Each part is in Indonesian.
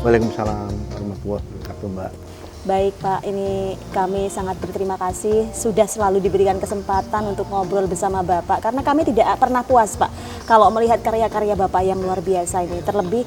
Waalaikumsalam warahmatullahi wabarakatuh, Mbak. Baik Pak, ini kami sangat berterima kasih sudah selalu diberikan kesempatan untuk ngobrol bersama Bapak. Karena kami tidak pernah puas Pak kalau melihat karya-karya Bapak yang luar biasa ini. Terlebih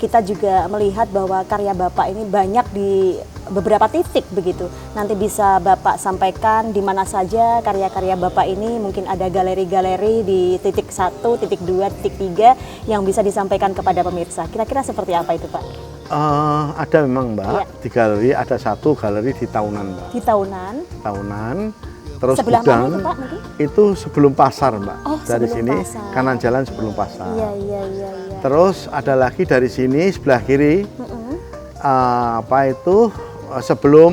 kita juga melihat bahwa karya Bapak ini banyak di beberapa titik begitu. Nanti bisa Bapak sampaikan di mana saja karya-karya Bapak ini, mungkin ada galeri-galeri di titik 1, titik 2, titik 3 yang bisa disampaikan kepada pemirsa. Kira-kira seperti apa itu Pak? Ada memang Mbak, Iya. di galeri ada satu galeri di Tahunan Mbak. Di Tahunan. Tahunan, terus Sebelah Gudang, mana itu, Pak, mungkin? itu sebelum pasar Mbak. Oh, dari sebelum sini pasar. kanan jalan sebelum pasar. Iya. Terus ada lagi dari sini sebelah kiri, sebelum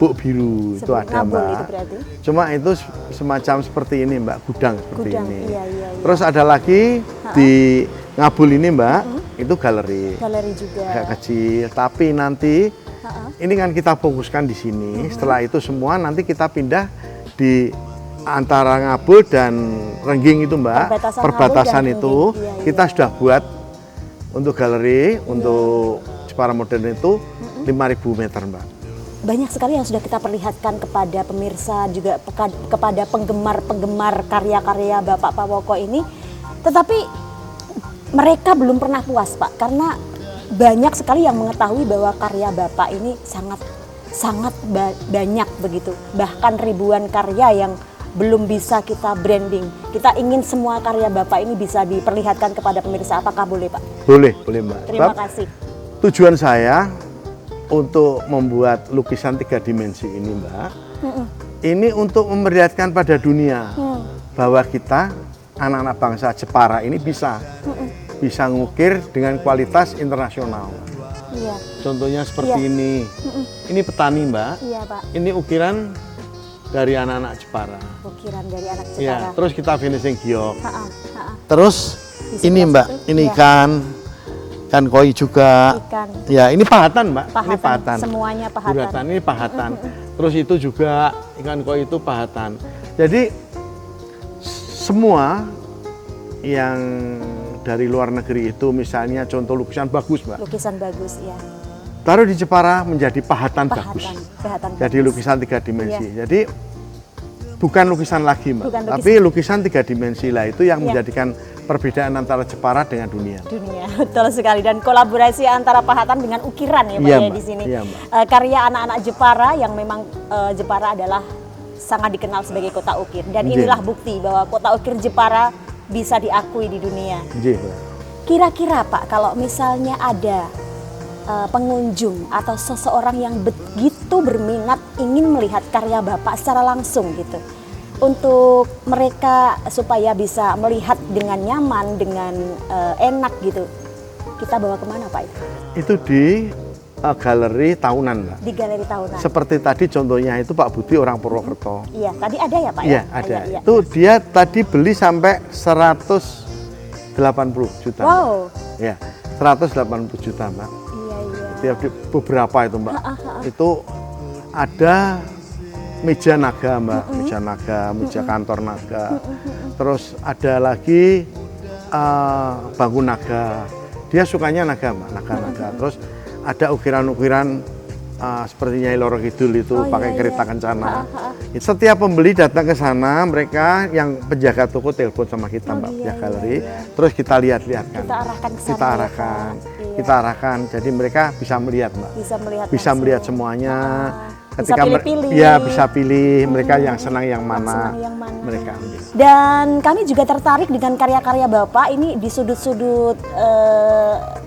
Buk Biru itu Sebelum ada Ngabul Mbak. itu berarti? Cuma itu semacam seperti ini Mbak, gudang seperti Gudang, ini. iya. Terus ada lagi di Ngabul ini Mbak, itu galeri. Galeri juga. Agak kecil, tapi nanti ini kan kita fokuskan di sini. Setelah itu semua nanti kita pindah di antara Ngabul dan Rengging itu Mbak. Perbatasan Ngabul dan itu Rengging. Iya. kita sudah buat untuk galeri, untuk Jepara modern itu 5.000 meter Mbak. Banyak sekali yang sudah kita perlihatkan kepada pemirsa, juga kepada penggemar-penggemar karya-karya Bapak Pawoko ini. Tetapi mereka belum pernah puas Pak, karena banyak sekali yang mengetahui bahwa karya Bapak ini sangat banyak begitu. Bahkan ribuan karya yang belum bisa kita branding. Kita ingin semua karya Bapak ini bisa diperlihatkan kepada pemirsa. Apakah boleh Pak? Boleh Mbak. Terima Sebab kasih. tujuan saya untuk membuat lukisan 3 dimensi ini Mbak, ini untuk memperlihatkan pada dunia bahwa kita anak-anak bangsa Jepara ini bisa ngukir dengan kualitas internasional. Iya. Contohnya seperti ini. Ini petani Mbak. Iya Pak. Ini ukiran dari anak-anak Jepara. Ukiran dari anak Jepara. Ya, terus kita finishing giok. Ha-ha. Terus Di ini sebelah Mbak, situ, ini ya. ikan koi juga. Ikan. Ya, ini pahatan Mbak. Ini Pahatan. pahatan. Semuanya pahatan. Guratan ini pahatan. Terus itu juga ikan koi itu pahatan. Jadi semua yang dari luar negeri itu misalnya contoh lukisan bagus Mbak. Lukisan bagus ya. Taruh di Jepara menjadi pahatan bagus. Pahatan Jadi bagus. lukisan 3 dimensi. Jadi bukan lukisan lagi Mbak, Bukan lukisan. tapi lukisan 3 dimensi lah itu yang Iya. menjadikan perbedaan antara Jepara dengan dunia. Dunia, betul sekali. Dan kolaborasi antara pahatan dengan ukiran ya Pak Iya, ya Mbak. di sini. Iya, Mbak. Karya anak-anak Jepara yang memang Jepara adalah sangat dikenal sebagai kota ukir. Dan Iya. inilah bukti bahwa kota ukir Jepara bisa diakui di dunia. Iya, Mbak. Kira-kira Pak, kalau misalnya ada pengunjung atau seseorang yang begitu berminat ingin melihat karya Bapak secara langsung gitu, untuk mereka supaya bisa melihat dengan nyaman, dengan enak gitu, kita bawa kemana Pak itu? Itu di galeri tahunan Mbak. Di galeri tahunan. Seperti tadi contohnya itu Pak Budi orang Purwokerto. Iya, tadi ada ya Pak Iya, ya? ada. Iya. Itu dia tadi beli sampai 180 juta. Wow. Ya, 180 juta Mbak. Iya. Tiap beberapa itu Mbak. Itu ada meja naga Mbak, meja naga, meja kantor naga. Terus ada lagi bangku naga. Dia sukanya naga Mbak, naga-naga. Terus ada ukiran-ukiran seperti Nyai Loro Kidul itu pakai kereta kencana. Setiap pembeli datang ke sana, mereka yang penjaga toko telepon sama kita Mbak, penjaga galeri. Terus kita lihat-lihatkan. Kita arahkan ke sana. Kita arahkan. Kita arahkan. Jadi mereka bisa melihat Mbak. Bisa melihat semuanya. Ketika pilih-pilih. Ya bisa pilih mereka yang senang yang mana. Senang yang mana. Mereka ambil. Dan kami juga tertarik dengan karya-karya Bapak ini di sudut-sudut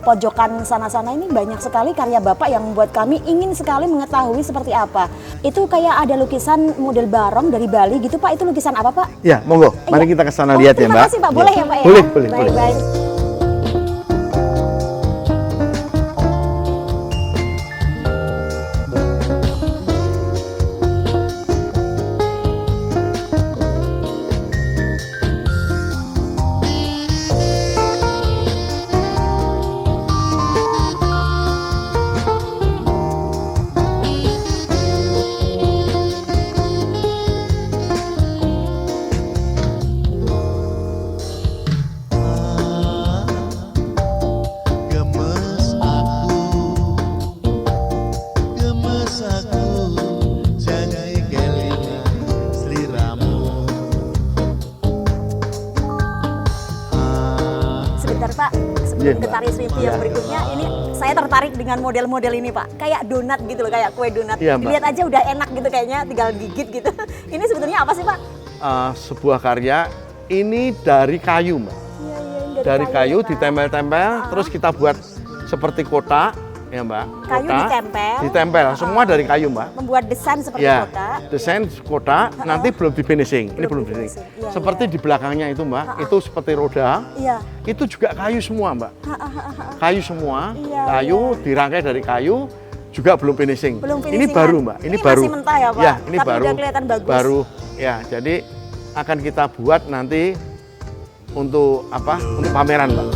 pojokan sana-sana ini banyak sekali karya Bapak yang membuat kami ingin sekali mengetahui seperti apa. Itu kayak ada lukisan model barong dari Bali gitu Pak, itu lukisan apa Pak? Ya, monggo. Mari kita ke sana lihat ya Mbak. Terima kasih Pak, boleh ya Pak ya? Boleh. Baik. sebelum ke Mbak. tari Serimpi yang berikutnya, ini saya tertarik dengan model-model ini Pak. Kayak donat gitu loh, kayak kue donat. Iya, Mbak. Lihat aja udah enak gitu kayaknya, tinggal gigit gitu. Ini sebetulnya apa sih Pak? Sebuah karya ini dari kayu, Mbak. Iya, ini Dari kayu ya, Pak. ditempel-tempel, terus kita buat seperti kotak, ya Mbak. Kayu ditempel. Ditempel, semua dari kayu, Mbak. Membuat desain seperti Ya, kotak. desain kotak, nanti belum di finishing. Ini belum Belum di finishing. di-finishing. Iya, Seperti di belakangnya itu, Mbak, itu seperti roda. Iya. Itu juga kayu semua, Mbak. Kayu semua, Iya, kayu dirangkai dari kayu, juga belum finishing. Belum Ini finishing, baru, kan? Mbak. Ini baru. masih mentah ya, Pak? Ya, ini Tapi baru. udah kelihatan bagus. Baru, ya. Jadi akan kita buat nanti untuk apa? Untuk pameran, Mbak.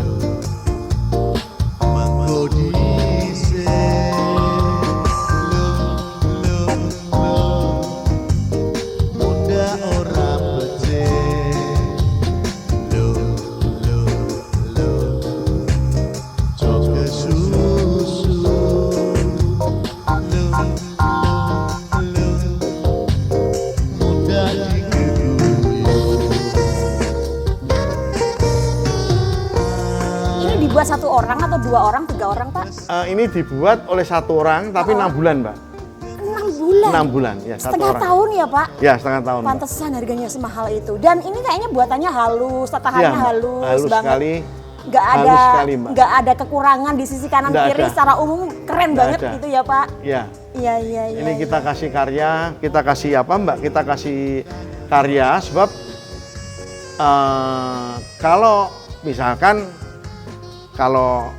Ini dibuat satu orang atau 2 orang, 3 orang Pak? Ini dibuat oleh satu orang, tapi 6 bulan, Mbak. 6 bulan? 6 bulan, ya, satu Setengah orang. tahun ya Pak? Ya, setengah tahun, Mbak. Pantesan harganya semahal itu. Dan ini kayaknya buatannya halus, tatahannya Ya, Mbak. halus, Halus banget. sekali. Nggak Halus ada, sekali, Mbak. nggak ada kekurangan di sisi kanan Nggak kiri. ada. Secara umum keren Nggak banget ada. gitu ya Pak? Ya. Iya, iya, iya. Ini kita kasih karya, kita kasih apa, Mbak? Kita kasih karya sebab kalau misalkan kalau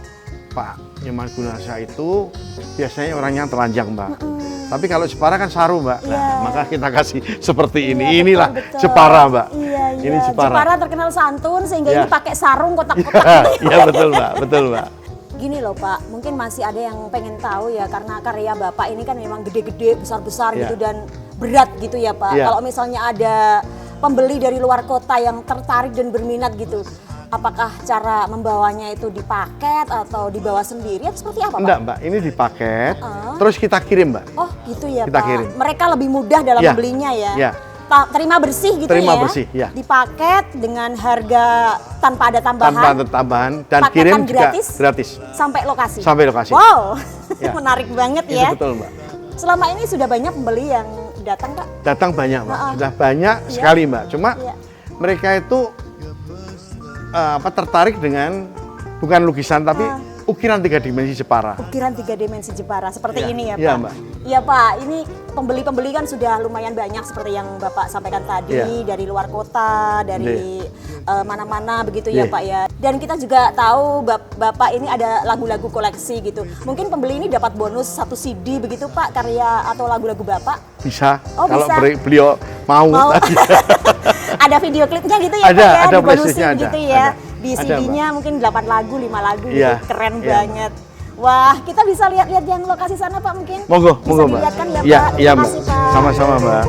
Pak Nyoman Gunarsa itu biasanya orangnya telanjang, Mbak. Tapi kalau Jepara kan saru, Mbak. Nah, Iya. maka kita kasih seperti ini. Iya, Inilah betul. Jepara, Mbak. Iya, iya. Ini Jepara. terkenal santun sehingga Iya. ini pakai sarung kotak-kotak gitu. Iya, betul, Mbak. Betul, Mbak. Gini loh Pak, mungkin masih ada yang pengen tahu ya karena karya Bapak ini kan memang gede-gede, besar-besar Iya. gitu dan berat gitu ya Pak. Iya. Kalau misalnya ada pembeli dari luar kota yang tertarik dan berminat gitu, apakah cara membawanya itu dipaket atau dibawa sendiri atau seperti apa Pak? Enggak, Mbak. Ini dipaket, terus kita kirim, Mbak. Oh gitu ya Kita Pak. kirim. Mereka lebih mudah dalam Iya. membelinya ya. Iya. Terima bersih gitu Terima ya. bersih, ya. Dipaket dengan harga tanpa ada tambahan. Tanpa ada tambahan dan Paketan kirim juga gratis? gratis. Sampai lokasi. Sampai lokasi. Wow, Ya. menarik banget Itu ya. betul, Mbak. Selama ini sudah banyak pembeli yang datang Pak? Datang banyak, Mbak. Heeh. Sudah banyak sekali, Mbak. Cuma Iya. mereka itu tertarik dengan bukan lukisan tapi ukiran 3 dimensi Jepara. Ukiran 3 dimensi Jepara seperti Iya. ini ya Pak? Iya, Mbak. Iya Pak, ini pembeli-pembeli kan sudah lumayan banyak seperti yang Bapak sampaikan tadi, Iya. dari luar kota, dari mana-mana begitu ya Iya. Pak ya. Dan kita juga tahu Bapak ini ada lagu-lagu koleksi gitu. Mungkin pembeli ini dapat bonus 1 CD begitu Pak, karya atau lagu-lagu Bapak? Bisa, Oh, kalau bisa. beliau mau. Mau. Ada video klipnya gitu ya Ada, Pak ya, ada dibonusin playlistnya ada, gitu ya. ada. Di Ada, CD-nya mungkin 8 lagu, 5 lagu Iya, gitu. Keren iya. banget. Wah, kita bisa lihat-lihat yang lokasi sana Pak mungkin? Monggo, Bisa monggo, Mbak. dilihatkan ya Iya, Pak? iya, Terima Mbak. kasih, Pak. Sama-sama, Mbak.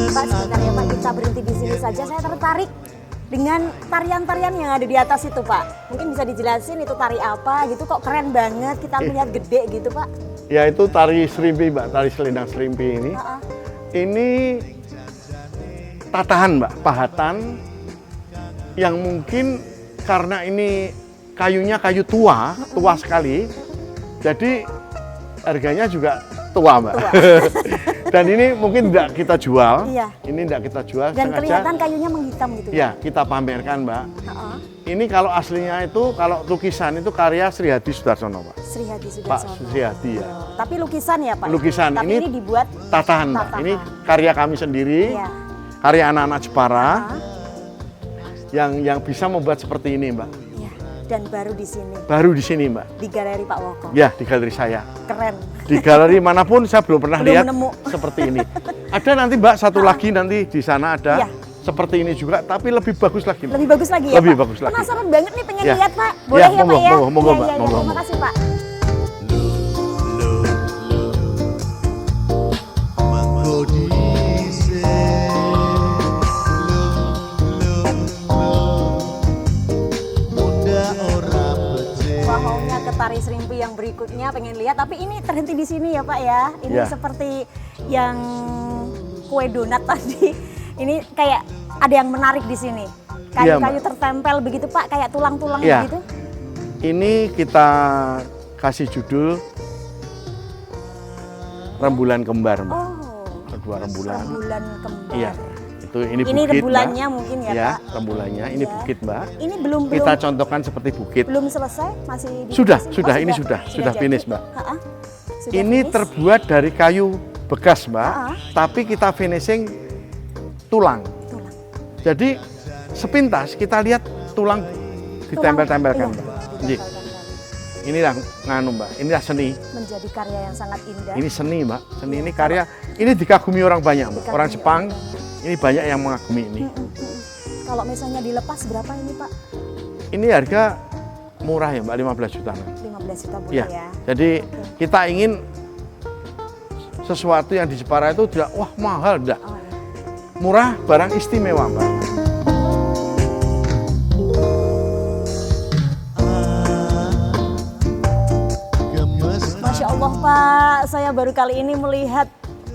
Pak, sebentar ya Pak, kita berhenti di sini saja. Saya tertarik dengan tarian-tarian yang ada di atas itu Pak. Mungkin bisa dijelasin itu tari apa gitu, kok keren banget, kita melihat gede gitu Pak. Ya itu tari serimpi, Mbak, tari selendang serimpi ini. Ini tatahan, Mbak, pahatan yang mungkin karena ini kayunya kayu tua, tua sekali. Jadi harganya juga tua, Mbak. Dan ini mungkin tidak kita jual. Iya. Ini tidak kita jual. Dan sengaja, kelihatan kayunya menghitam gitu. ya kita pamerkan, Mbak. Heeh. Ini kalau aslinya itu, kalau lukisan itu karya Sri Hadi Sudarsono, Pak. Sri Hadi Pak Sudarsono. Sri Hadi ya. Tapi lukisan ya Pak? Lukisan. Tapi Ini ini dibuat Tatahan, Mbak. Tatahan. Ini karya kami sendiri, ya. karya anak-anak Jepara Ah, yang bisa membuat seperti ini, Mbak. ya. Dan baru di sini, Baru di sini, Mbak. di galeri Pak Woko. Ya, di galeri saya. Keren. Di galeri manapun saya belum pernah Belum lihat nemu. seperti ini. Ada nanti, Mbak, satu lagi nanti di sana ada Iya. seperti ini juga, tapi lebih bagus lagi, Mbak. Lebih bagus lagi ya Lebih Pak? bagus lagi. Penasaran banget nih pengen Ya. lihat Pak. Boleh Ya, ya, monggo, Pak ya? monggo, Iya, Mbak, iya, iya. monggo, Terima monggo. kasih Pak. berikutnya pengen lihat, tapi ini terhenti di sini ya Pak ya. Ini Ya. seperti yang kue donat tadi. Ini kayak ada yang menarik di sini. Iya, Kayu-kayu Mbak. tertempel begitu Pak, kayak tulang-tulang Ya. begitu. Ini kita kasih judul rembulan kembar, Mbak. Oh, Dua rembulan. rembulan kembar. Iya. Itu ini Ini bukit, rembulannya Mbak. mungkin ya, Ya, Pak. rembulannya. Ini Iya. bukit, Mbak. Ini belum Kita contohkan seperti bukit. belum selesai, masih di Sudah, finishing? sudah, Oh, ini sudah jadi? finish, Mbak. Ha-ha. Sudah Ini finish? terbuat dari kayu bekas, Mbak. Ah. Tapi kita finishing tulang. Tulang. Jadi sepintas kita lihat tulang ditempel-tempelkan, Iya, Mbak. ditempelkan. Iya. Inilah nganu, Mbak. Inilah seni. Menjadi karya yang sangat indah. Ini seni, Mbak. Seni ini karya. Ini dikagumi orang banyak, Mbak. Dikagumi Orang Jepang. orang Ini banyak yang mengagumi ini. Kalau misalnya dilepas berapa ini Pak? Ini harga murah ya, Mbak. 15 juta. Mbak. 15 juta boleh Ya. ya. Jadi kita ingin sesuatu yang di Jepara itu tidak wah mahal, tidak. Oh, ya. Murah, barang istimewa, Mbak. Masya Allah Pak, saya baru kali ini melihat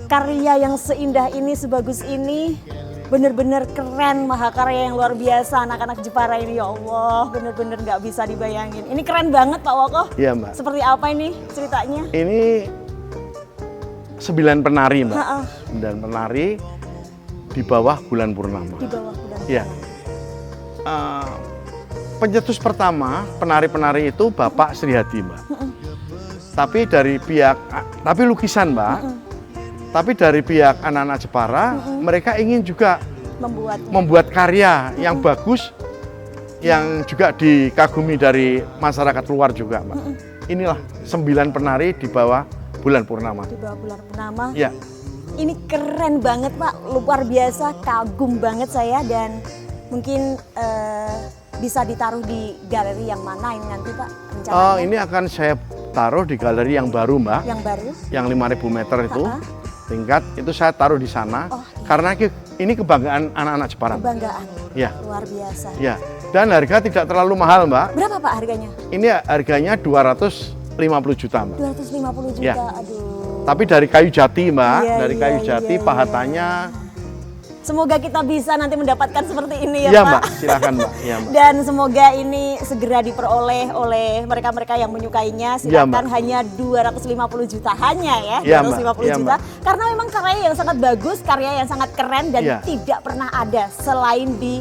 karya yang seindah ini, sebagus ini. Bener-bener keren, mahakarya yang luar biasa anak-anak Jepara ini, ya Allah. Bener-bener nggak bisa dibayangin. Ini keren banget Pak Woko. Iya, Mbak. Seperti apa ini ceritanya? Ini 9 penari, Mbak. Ha-ha. 9 penari di bawah bulan purnama. Di bawah bulan. Iya. Pencetus pertama penari-penari itu Bapak Sri Hadi, Mbak. Tapi dari pihak, tapi lukisan, Mbak. Tapi dari pihak anak-anak Jepara, mereka ingin juga membuat karya yang bagus, yang juga dikagumi dari masyarakat luar juga, Mbak. Inilah 9 penari di bawah bulan purnama. Di bawah bulan purnama. Ya, Ini keren banget Pak, luar biasa, kagum banget saya, dan mungkin bisa ditaruh di galeri yang mana ini nanti Pak rencananya? ini akan saya taruh di galeri yang baru, Mbak. Yang baru? Yang 5.000 meter itu, Ha-ha. tingkat itu saya taruh di sana. Oh, iya. Karena ini kebanggaan anak-anak Jepara. Kebanggaan, Ya, luar biasa. ya. Dan harga tidak terlalu mahal, Mbak. Berapa Pak harganya? Ini harganya 250 juta, Mbak. 250 juta, Ya. aduh. Tapi dari kayu jati, Mbak. Iya, Dari iya, kayu jati, iya, pahatannya. Semoga kita bisa nanti mendapatkan seperti ini ya Iya, Pak. Mbak. Silakan, Mbak. Iya, Mbak. Dan semoga ini segera diperoleh oleh mereka-mereka yang menyukainya. Iya, Silakan Mbak. hanya 250 juta hanya ya, Iya, Mbak. 250 Iya, juta. Mbak. Karena memang karya yang sangat bagus, karya yang sangat keren dan Iya. tidak pernah ada selain di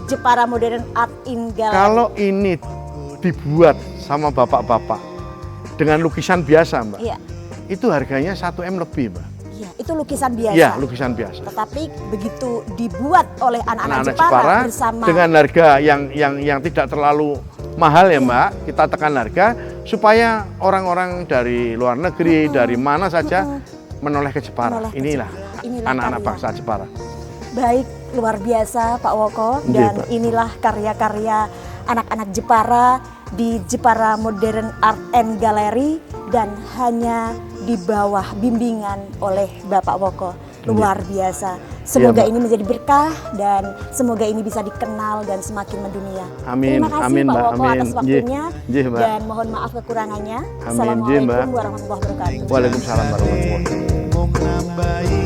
Jepara Modern Art in Gallery. Kalau ini dibuat sama bapak-bapak dengan lukisan biasa, Mbak, Iya, itu harganya 1 M lebih, Mbak. iya, itu lukisan biasa. Iya, lukisan biasa. Tetapi begitu dibuat oleh anak-anak Anak-anak Jepara, Jepara bersama dengan harga yang tidak terlalu mahal ya, Mbak. Kita tekan harga supaya orang-orang dari luar negeri, dari mana saja menoleh ke Jepara. Menoleh ke Inilah Jepara. Inilah anak-anak karya. bangsa Jepara. Baik, luar biasa Pak Woko, Iya, dan Pak. inilah karya-karya anak-anak Jepara di Jepara Modern Art and Gallery, dan hanya di bawah bimbingan oleh Bapak Woko. Luar biasa. Semoga Iya, Mbak. ini menjadi berkah dan semoga ini bisa dikenal dan semakin mendunia. Amin, Terima kasih amin, Pak Mbak, Woko amin. atas waktunya, Nggih, Mbak. dan mohon maaf kekurangannya. Amin, nggih, Assalamualaikum Mbak. warahmatullahi wabarakatuh. Waalaikumsalam warahmatullahi wabarakatuh. Mung nambahi